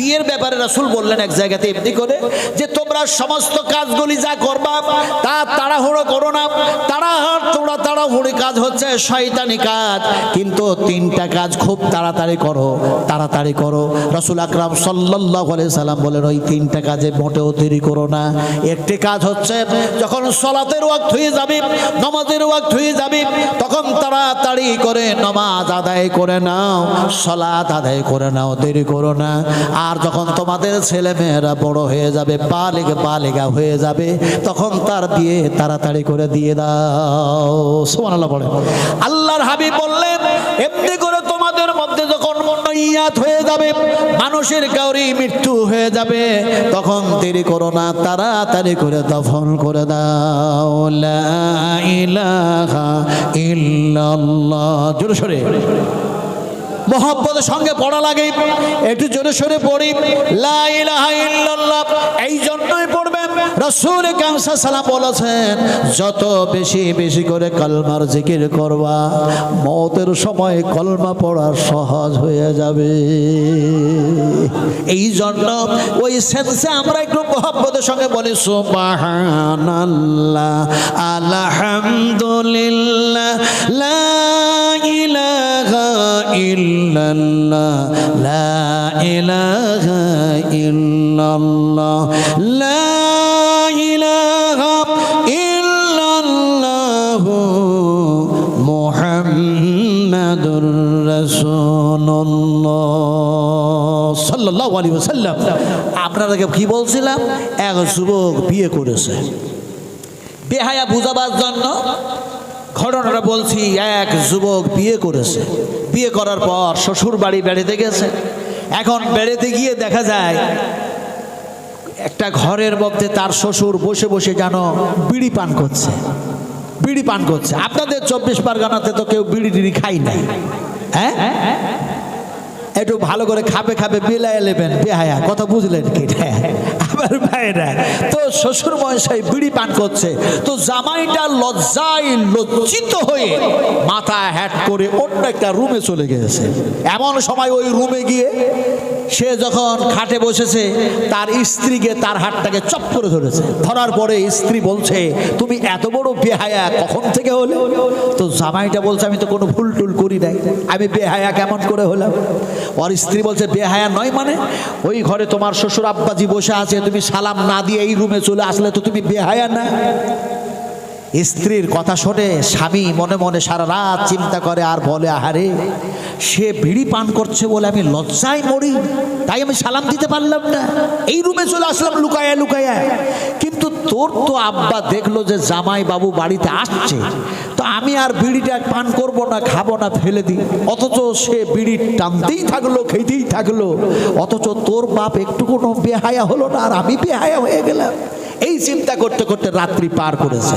বিয়ের ব্যাপারে রাসূল বললেন এক জায়গাতে এমনি করে যে তোমরা সমস্ত কাজগুলি যা করবা তা তাড়াহুড়ো করো না। তাড়াহুড়ি কাজ হচ্ছে শয়তানি কাজ, কিন্তু তিনটা কাজ খুব তাড়াতাড়ি করো। রাসূল আকরাম সাল্লাল্লাহু আলাইহি সাল্লাম বলেন ওই তিনটা কাজে মোটেও দেরি করো না। একটি কাজ হচ্ছে যখন সালাতের ওয়াক্ত হয়ে যাবে, নামাজের ওয়াক্ত হয়ে যাবে, তখন তাড়াতাড়ি করে নামাজ আদায় করে নাও, সালাত আদায় করে নাও, দেরি করো না। আর যখন তোমাদের ছেলে মেয়েরা বড় হয়ে যাবে, বালিগা হয়ে যাবে, তখন তার বিয়ে তাড়াতাড়ি করে দিয়ে দাও। সুবহানাল্লাহ বলে। আল্লাহর হাবিব বললেন এমনি করে তোমাদের মধ্যে যখন মনিয়াত হয়ে যাবে, মানুষের কাউরি মৃত্যু হয়ে যাবে, তখন দেরি করো না, তাড়াতাড়ি করে দফন করে দাও। লা ইলাহা ইল্লাল্লাহ। জোরে সরে মোহাব্বতের সঙ্গে পড়া লাগে, একটু জোরে সরে পড়ি লা ইলাহা ইল্লাল্লাহ। এই জন্যই পড়বেন, রাসূল কারীম সাল্লাল্লাহু আলাইহি ওয়াসাল্লাম বলেছেন যত বেশি করে কলমার জিকির করবা, মওতের সময় কলমা পড়া সহজ হয়ে যাবে। এই জন্য ওই সেন্সে আমরা একটু মোহাব্বতের সঙ্গে বলি সুবহানাল্লাহ, আলহামদুলিল্লাহ, লা ইলাহা ইল্লাল্লাহ, লা ইলাহা ইল্লাল্লাহ, লা ইলাহা ইল্লাল্লাহ, মুহাম্মাদুর রাসূলুল্লাহ সাল্লাল্লাহু আলাইহি ওয়াসাল্লাম। আপনাদেরকে কি বলছিলাম, এক যুবক বিয়ে করেছে, বেহায়া বুঝাবার জন্য ঘটনাটা বলছি। এক যুবক বিয়ে করেছে, বিয়ে করার পর শ্বশুর বাড়ি বেড়াতে গেছে। এখন বেড়াতে গিয়ে দেখা যায় একটা ঘরের মধ্যে তার শ্বশুর বসে বসে যেন বিড়ি পান করছে। আপনাদের 24 পরগনাতে তো কেউ বিড়ি টিড়ি খাই নাই, হ্যাঁ? একটু ভালো করে খাবে বেলায় নেবেন, বেহায়া কথা বুঝলেন কি? আমার ভাইরা তো শ্বশুর মশাই বিড়ি পান করছে, তো জামাইটা লজ্জিত হয়ে মাথা হ্যাট করে অন্য একটা রুমে চলে গেছে। এমন সময় ওই রুমে গিয়ে সে যখন খাটে বসেছে, তার স্ত্রীকে তার হাতটাকে চপ করে ধরেছে। ধরার পরে স্ত্রী বলছে তুমি এত বড় বেহায়া কখন থেকে হলে? তো জামাইটা বলছে আমি তো কোনো ভুল টুল করি নাই, আমি বেহায়া কেমন করে হলাম? ওর স্ত্রী বলছে বেহায়া নয় মানে? ওই ঘরে তোমার শ্বশুর আব্বাজি বসে আছে, তুমি সালাম না দিয়ে এই রুমে চলে আসলে তো তুমি বেহায়া না? স্ত্রীর কথা শুনে স্বামী মনে মনে সারা রাত চিন্তা করে আর বলে আহারে, সে বিড়ি পান করছে বলে আমি লজ্জায় মরি, তাই আমি সালাম দিতে পারলাম না, এই রুমে চলে আসলাম লুকায়া। কিন্তু তোর তো আব্বা দেখলো যে জামাই বাবু বাড়িতে আসছে, তো আমি আর বিড়িটা পান করব না, খাবো না, ফেলে দিই। অথচ সে বিড়ি টানতেই থাকলো, খেতেই থাকলো, অথচ তোর বাপ একটু কোনো বেহায়া হলো না, আর আমি বেহায়া হয়ে গেলাম। এই চিন্তা করতে করতে রাত্রি পার করেছে।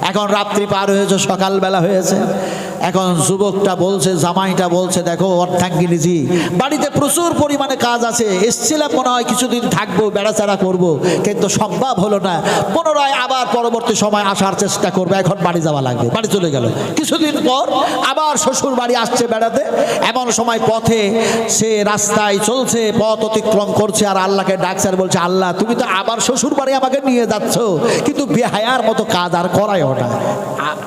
এখন রাত্রি পার হয়েছে, সকালবেলা হয়েছে। এখন যুবকটা বলছে, জামাইটা বলছে দেখো অর্ধাঙ্গিনীজি, বাড়িতে প্রচুর পরিমাণে কাজ আছে, এসছিলাম মনে হয় কিছুদিন থাকবো, বেড়াচাড়া করবো, কিন্তু সম্ভব হলো না। পুনরায় আবার পরবর্তী সময় আসার চেষ্টা করবে, এখন বাড়ি যাওয়া লাগবে। বাড়ি চলে গেল। কিছুদিন পর আবার শ্বশুর বাড়ি আসছে বেড়াতে। এমন সময় পথে সে রাস্তায় চলছে, পথ অতিক্রম করছে, আর আল্লাহকে ডাকছে আর বলছে আল্লাহ তুমি তো আবার শ্বশুর বাড়ি আমাকে নিয়ে যাচ্ছ, কিন্তু বেহায়ার মতো কাজ আর করায়ও না,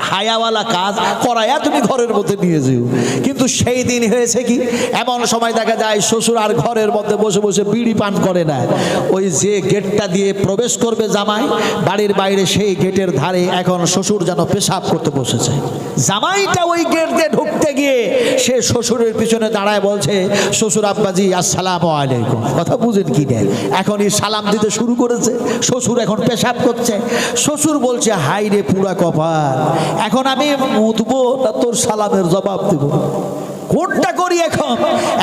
হায়াওয়ালা কাজ করায়া তুমি ঘরের মধ্যে নিয়ে যাও। কিন্তু সেই দিন হয়েছে কি, এমন সময় দেখা যায় শ্বশুর আর ঘরের মধ্যে বসে বসে বিড়ি পান করে না। ওই যে গেটটা দিয়ে প্রবেশ করবে জামাই বাড়ির বাইরে, সেই গেটের ধারে এখন শ্বশুর যেন পেশাব করতে বসেছে। জামাইটা ওই গেট দিয়ে ঢুকতে গিয়ে সে শ্বশুরের পিছনে দাঁড়ায় বলছে শ্বশুর আব্বাজি আসসালামু আলাইকুম। কথা বুঝেন কি না? এখন এই সালাম দিতে শুরু করেছে, শ্বশুর এখন পেশাব করছে। শ্বশুর বলছে হাই রে পুরা কপাল, এখন আমি মুতবো না তোর সালামের জবাব দেব, কোনটা করি?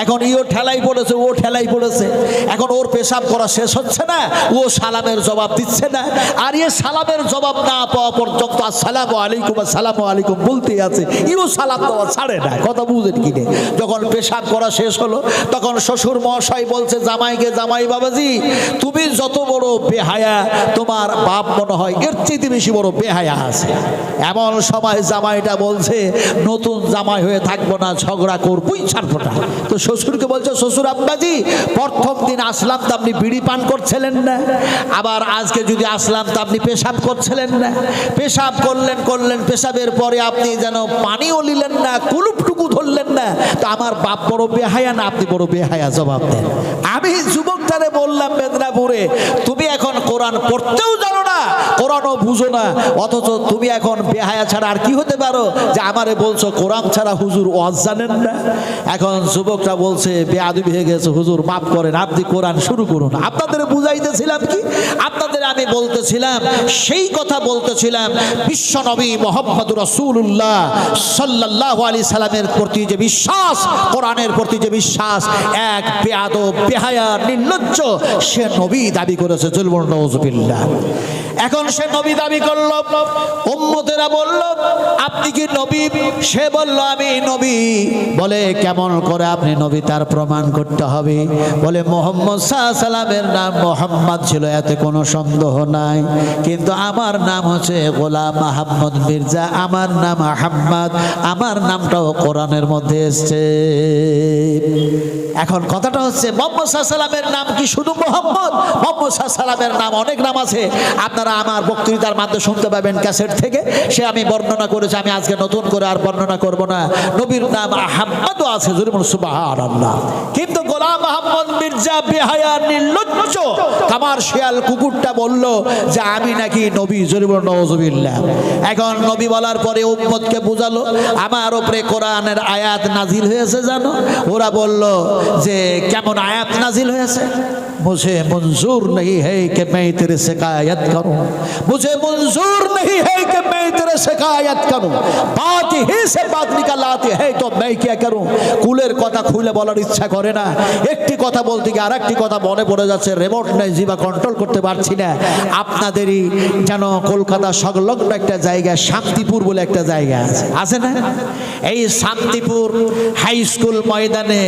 এখন ইও ঠেলাই পড়েছে, ও ঠেলাই পড়েছে। এখন ওর পেশাব করা শেষ হচ্ছে না, ও সালামের জবাব দিচ্ছে না, আর এ সালামের জবাব না পাওয়া পর্যন্ত আসসালামু আলাইকুম বলতেই আছে, ইও সালাম দেওয়া ছাড়ে না। কথা বুঝেন কি? যখন পেশাব করা শেষ হলো, তখন শ্বশুর মহাশয় বলছে জামাইকে, জামাই বাবাজি তুমি যত বড় বেহায়া, তোমার বাপ মনে হয় এর চেয়ে বেশি বড় বেহায়া আছে। এমন সময় জামাইটা বলছে নতুন জামাই হয়ে থাকবো না, ঝগড়া ঝগড়া করবই ছাড়পোটা। তো শ্বশুরকে বলছে, শ্বশুর আব্বাজি প্রথম দিন আসলাম তো আপনি বিড়ি পান করছিলেন না, আবার আজকে যদি আসলাম তো আপনি পেশাব করছিলেন না, পেশাব করলেন পেশাবের পরে আপনি যেন পানিও নিলেন না, কুলুপটুকু ধরলেন না, তো আমার বাপ বড় বেহায়া না আপনি বড় বেহায়া? জবাব দেন। আমি যুবকটারে বললাম মেদিনীপুরে, তুমি এখন কোরআন পড়তেও জানো না, কোরআনও বুঝো না, অথচ তুমি এখন বেহায়া ছাড়া আর কি হতে পারো যে আমারে বলছো কোরআন ছাড়া হুজুর ওয়াজ জানেন না? এখন যুবকটা বলছে বেয়াদবি হয়ে গেছে, হুজুর মাফ করেন, আপনি কোরআন শুরু করুন। আপনাদের বুঝাইতেছিলাম কি, আপনাদের আমি বলতেছিলাম, সেই কথা বলতেছিলাম, বিশ্ব নবী মুহাম্মদুর রাসূলুল্লাহ সাল্লাল্লাহু আলাইহি সাল্লামের প্রতি যে বিশ্বাস, কোরআনের প্রতি যে বিশ্বাস, এক বেয়াদব বেহায়া নির্লজ্জ সে নবী দাবি করেছে। জুলমুন নাউযুবিল্লাহ। এখন সে নবী দাবি করল, উম্মতেরা বলল আপনি কি নবী? সে বলল আমি নবী। বলে কেমন করে আপনি নবী, তার প্রমাণ করতে হবে। বলে মুহাম্মদ সাল্লাল্লাহু আলাইহি সাল্লামের নাম মুহাম্মদ ছিল, এতে কোনো সন্দেহ নাই, কিন্তু আমার নাম হচ্ছে গোলাম মাহমুদ মির্জা, আমার নাম আহমদ, আমার নামটাও কোরআনের মধ্যে এসেছে। এখন কথাটা হচ্ছে মুহাম্মদ সাল্লাল্লাহু আলাইহি সাল্লামের নাম কি শুধু মুহাম্মদ? মুহাম্মদ সাল্লাল্লাহু আলাইহি সাল্লামের নাম অনেক নাম আছে, আপনারা আমার বক্তৃতার মাধ্যমে শুনতে পাবেন ক্যাসেট থেকে, সে আমি বর্ণনা করেছি, আমি আজকে নতুন করে আর বর্ণনা করব না। নবীর নাম আহমদও আছে, জোরে বলুন সুবহানাল্লাহ। কিন্তু গোলাম মাহমুদ মির্জা বেহায়া নির্লজ্জ কমার্শিয়াল কুকুরটা বলল যে আমি নাকি নবী, জোরে বলুন নাউযুবিল্লাহ। এখন নবী বলার পরে উম্মতকে বুঝালো আমার উপরে কোরআনের আয়াত নাজিল হয়েছে জানো? ওরা বলল যে কেমন আয়াত নাজিল হয়েছে? मुझे मंजूर नहीं है कि मैं तेरे शिकायत करूं, मुझे मंजूर नहीं है कि मैं तेरे शिकायत करूं, बात ही से बात निकल आती है तो मैं क्या करूं। কুলের কথা খুলে বলার ইচ্ছা করে না, একটি কথা বলতে গিয়ে আরেকটি কথা মনে পড়ে যাচ্ছে, রিমোট নেই, জিবা কন্ট্রোল করতে পারছি না। আপনাদেরই যেন কলকাতা সংলগ্ন একটা জায়গা শান্তিপুর বলে একটা জায়গা আছে না? এই শান্তিপুর হাই স্কুল ময়দানে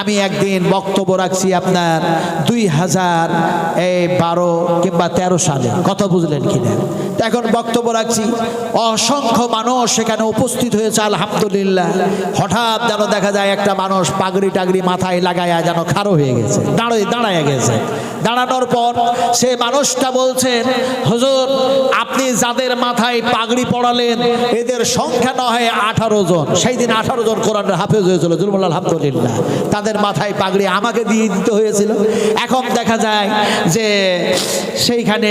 আমি একদিন বক্তব্য রাখছি আপনার 2012 কিংবা 13 সালে, কথা বুঝলেন কিনা? এখন বক্তব্য রাখছি, অসংখ্য মানুষ সেখানে উপস্থিত হয়েছে আলহামদুলিল্লাহ। হঠাৎ যেন দেখা যায় একটা মানুষ পাগড়ি টাগড়ি মাথায় লাগায়া যেন খাড়ো হয়ে গেছে, দাঁড়ায় গেছে। দাঁড়ানোর পর সে মানুষটা বলছেন, হুজুর আপনি যাদের মাথায় পাগড়ি পড়ালেন এদের সংখ্যা না হয় 18 জন, সেই দিন 18 জন কোরআনের হাফেজ হয়েছিল, জুলমুল আলহামদুলিল্লাহ। তাদের মাথায় পাগড়ি আমাকে দিয়ে দিতে হয়েছিল। এখন দেখা যায় যে সেইখানে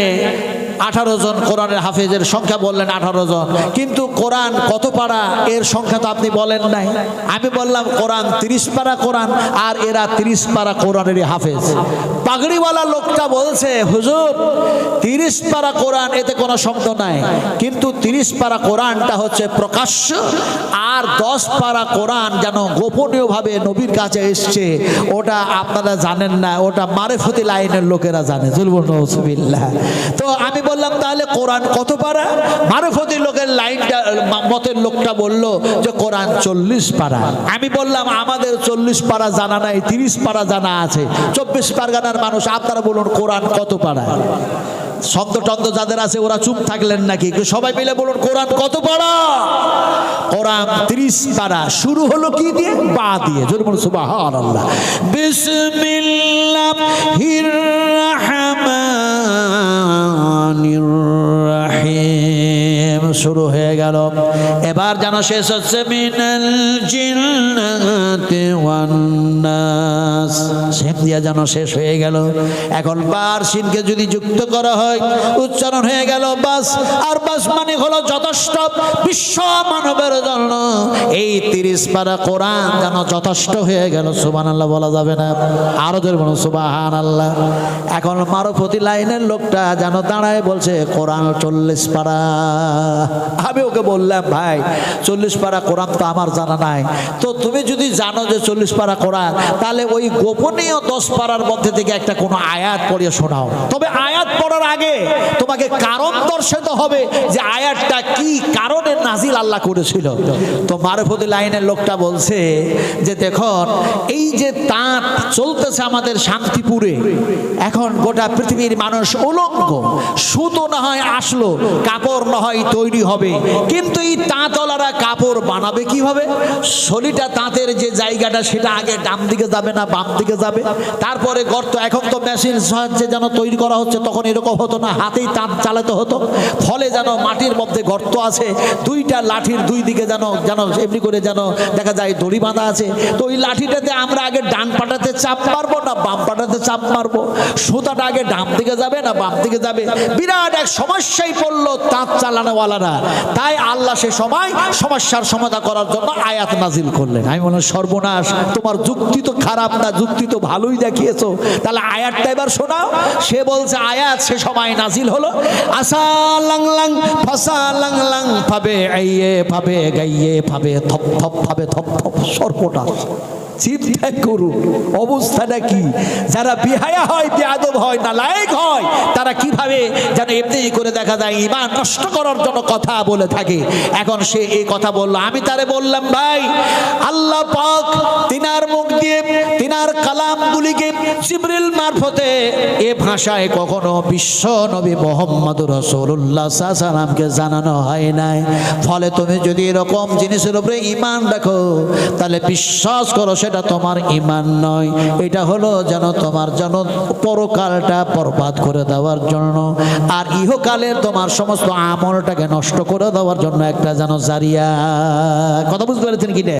18 জন কোরআনের হাফেজের সংখ্যা বললেন 18 জন, কিন্তু কোরআন কত পারা এর সংখ্যা তো আপনি বলেন নাই। আমি বললাম কোরআন 30 পারা কোরআন, আর এরা 30 পারা কোরআনেরই হাফেজ। পাগড়িওয়ালা লোকটা বলছে, হুজুর 30 পারা কোরআন এতে কোনো সন্দেহ নাই, কিন্তু 30 পারা কোরআনটা হচ্ছে প্রকাশ্য, আর 10 পারা কোরআন যেন গোপনীয়ভাবে নবীর কাছে এসছে, ওটা আপনারা জানেন না, ওটা মারেফতি লাইনের লোকেরা জানে। জুলমুন নাউযুবিল্লাহ। তো আমি বললাম তাহলে কোরআন কত পারা? মারফতি লোকের লাইনটা মতের লোকটা বলল যে কোরআন 40 পারা। আমি বললাম আমাদের 40 পারা জানা নাই, 30 পারা জানা আছে, 24 পারগানার মানুষ, আপনারা বলুন কোরআন কত পারা? ছন্দ টন্দ যাদের আছে ওরা চুপ থাকলেন নাকি? সবাই মিলে বলুন কোরআন কত পারা? কোরআন 30 পারা। শুরু হলো কি দিয়ে? বা দিয়ে। জোরে বলুন সুবহানাল্লাহ। বিসমিল্লাহির রাহমানির রাহিম শুরু হয়ে গেল। এবার যেন শেষ হচ্ছে মিনাল জিন্নাতি ওয়ান নাস, সেম দিয়া যেন শেষ হয়ে গেল। এখন বার সিনকে যদি যুক্ত করা হয় উচ্চারণ হয়ে গেল বাস, আর বাস মানে হলো যথেষ্ট। বিশ্ব মানবের জন্য এই 30 পারা কোরআন যেন যথেষ্ট হয়ে গেল। সুবহানাল্লাহ বলা যাবে না? আরো জোরে বলুন সুবহানাল্লাহ। এখন মারফতি লাইনের লোকটা যেন দাঁড়ায় বলছে কোরআন 40 পারা। আমি ওকে বললাম ভাই 40 পারা কোরআন তো আমার জানা নাই, তো তুমি যদি জানো যে 40 পারা কোরআন, তাহলে ওই গোপনীয় 10 পারার মধ্যে থেকে একটা কোনো আয়াত পড়িয়ে শোনাও। তবে আয়াত পড়ার আগে তোমাকে কারণ দর্শাতে হবে যে আয়াতটা কি কারণে নাজিল আল্লাহ করেছিল। তো মারফতি লাইনের লোকটা বলছে যে দেখুন এই যে তাঁত চলতেছে আমাদের শান্তিপুরে, এখন গোটা পৃথিবীর মানুষ উলঙ্গ, সুতো না হয় আসলো, কাপড় না হয় তৈরি হবে, কিন্তু এই তাঁত তাঁতওয়ালারা কাপড় বানাবে কিভাবে? সলিটা তাঁতের যে জায়গাটা সেটা আগে ডান দিকে যাবে না বাম দিকে যাবে, তারপরে গর্ত। এখন তো মেশিন সাহায্যে যেন তৈরি করা হচ্ছে, তখন এরকম হতো না, হাতেই তাঁত চালাতে হতো। ফলে যেন মাটির মধ্যে গর্ত আছে, দুইটা লাঠির দুই দিকে যেন যেন এমনি করে যেন দেখা যায় দড়ি বাঁধা আছে। তো ওই লাঠিটাতে আমরা আগে ডান পাটাতে চাপ মারবো না বাম পাটাতে চাপ মারবো, সুতাটা আগে ডান দিকে যাবে না বাম দিকে যাবে। বিরাট এক সমস্যায় পড়লো তাঁত চালানোওয়ালারা। তাই আল্লাহ সে সময় সমস্যার সমাধান করার জন্য আয়াত নাজিল করলেন। আমি বললাম সর্বনাশ, তোমার যুক্তি তো খারাপ না, যুক্তি তো ভালোই দেখিয়েছো, তাহলে আয়াতটা এবার শোনাও। সে বলছে আয়াত সে সময় নাজিল হলো, আসা লাং লাং ফাসা লাং লাং ভাবে আইয়ে ভাবে গাইয়ে ভাবে থপ থপ ভাবে থপ থপ। সর্বনাশ, চিন্তা করুন অবস্থাটা কি। যারা বিহায়া হয়, বেয়াদব হয়, নালায়েক হয়, তারা কিভাবে যেন এমনি করে দেখা যায় ঈমান নষ্ট করার জন্য কথা বলে থাকে। এখন সে এই কথা বলল, আমি তারে বললাম ভাই, আল্লাহ পাক তিনার মুখ দিয়ে তিনার কালামগুলিকে জিবরিল মারফতে এ ভাষায় কখনো বিশ্ব নবী মুহাম্মদুর রাসূলুল্লাহ সাল্লাল্লাহু আলাইহি ওয়াসাল্লামকে জানানো হয় নাই। ফলে তুমি যদি এরকম জিনিসের উপরে ঈমান রাখো, তাহলে বিশ্বাস করো সেটা তোমার ঈমান নয়, এটা হলো যেন তোমার যেন পরকালটা বরবাদ করে দেওয়ার জন্য, আর ইহকালের তোমার সমস্ত আমলটাকে নষ্ট করে দেওয়ার জন্য একটা যেন জারিয়া। কথা বুঝতে পেরেছেন কি না?